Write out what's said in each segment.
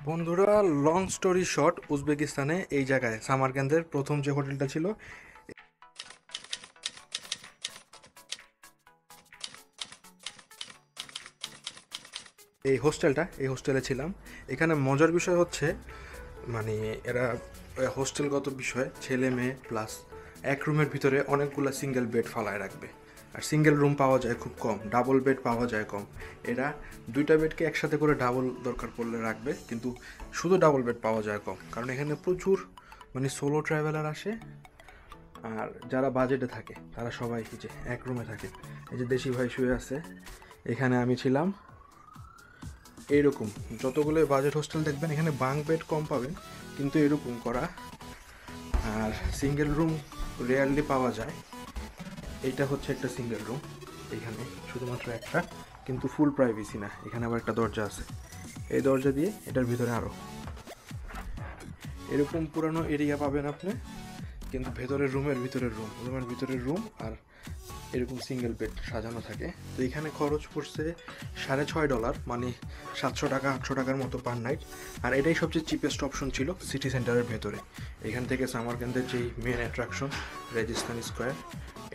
বন্ধুরা, long story short, উজবেকিস্তানে এই জায়গায় সামারকান্দের প্রথম যে হোটেলটা ছিল, এই হোস্টেলে ছিলাম। এখানে মজার বিষয় হচ্ছে, মানে এরা হোস্টেলগত বিষয়, ছেলে মেয়ে প্লাস এক রুমের ভিতরে অনেকগুলো সিঙ্গেল বেড ফালায় রাখবে। আর সিঙ্গেল রুম পাওয়া যায় খুব কম, ডাবল বেড পাওয়া যায় কম। এরা দুইটা বেডকে একসাথে করে ডাবল দরকার পড়লে রাখবে, কিন্তু শুধু ডাবল বেড পাওয়া যায় কম, কারণ এখানে প্রচুর মানে সোলো ট্রাভেলার আসে। আর যারা বাজেটে থাকে তারা সবাই এই যে এক রুমে থাকে। এই যে দেশি ভাই শুয়ে আছে, এখানে আমি ছিলাম। এইরকম যতগুলো বাজেট হোস্টেল দেখবেন, এখানে বাঙ্ক বেড কম পাবেন, কিন্তু এরকম করা। আর সিঙ্গেল রুম রেয়ারলি পাওয়া যায়। এইটা হচ্ছে একটা সিঙ্গেল রুম, এখানে শুধুমাত্র একটা, কিন্তু ফুল প্রাইভেসি না। এখানে আবার একটা দরজা আছে, এই দরজা দিয়ে এটার ভিতরে আরও এরকম পুরানো এরিয়া পাবেন আপনি, কিন্তু ভেতরের রুমের ভিতরের রুম আর এরকম সিঙ্গেল বেড সাজানো থাকে। তো এখানে খরচ পড়ছে $6.5, মানে 700 টাকা 800 টাকার মতো পার নাইট। আর এটাই সবচেয়ে চিপেস্ট অপশন ছিল সিটি সেন্টারের ভেতরে। এখান থেকে সামারকান্দের যেই মেন অ্যাট্রাকশন রেজিস্তান স্কোয়ার,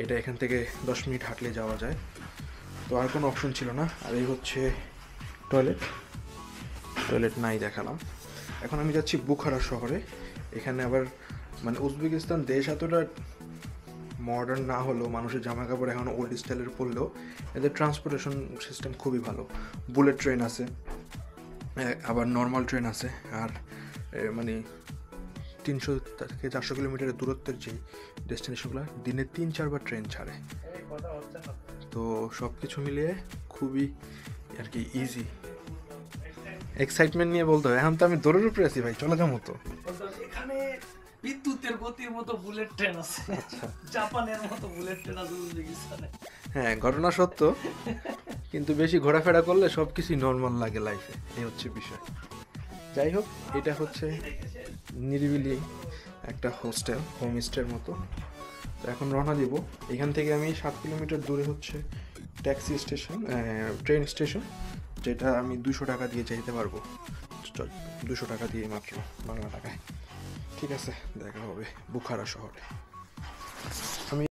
এটা এখান থেকে 10 মিনিট হাঁটলে যাওয়া যায়। তো আর কোনো অপশন ছিল না। আর এই হচ্ছে টয়লেট নাই দেখালাম। এখন আমি যাচ্ছি বুখারা শহরে। এখানে আবার মানে উজবেকিস্তান দেশ এতটা মডার্ন না হলেও, মানুষের জামা কাপড় এখন ওল্ড স্টাইলের পরলেও এদের ট্রান্সপোর্টেশন সিস্টেম খুবই ভালো। বুলেট ট্রেন আছে, আবার নর্মাল ট্রেন আছে। আর মানে 300 থেকে 400 কিলোমিটারের দূরত্বের যেই ডেস্টিনেশনগুলো, দিনে 3-4 বার ট্রেন ছাড়ে। তো সব কিছু মিলিয়ে খুবই আর কি ইজি। এক্সাইটমেন্ট নিয়ে বলতে হবে, এখন তো আমি দৌড়ের উপরে আছি ভাই, চলে যাবো তো। এখানে বিদ্যুতের গতির মতো বুলেট ট্রেন আছে। আচ্ছা, জাপানের মতো বুলেট ট্রেন আছে উজবেকিস্তানে। হ্যাঁ, ঘটনা সত্য, কিন্তু বেশি ঘোরাফেরা করলে সব কিছুই নর্মাল লাগে লাইফে, এই হচ্ছে বিষয়। যাই হোক, এটা হচ্ছে নিরিবিলি একটা হোস্টেল, হোমস্টের মতো। তো এখন রওনা দিব। এখান থেকে আমি 7 কিলোমিটার দূরে হচ্ছে ট্যাক্সি স্টেশন, ট্রেন স্টেশন, যেটা আমি 200 টাকা দিয়ে যেতে পারবো। চল, 200 টাকা দিয়ে মাত্র, বাংলা টাকায়। ঠিক আছে, দেখা হবে বুখারা শহরে।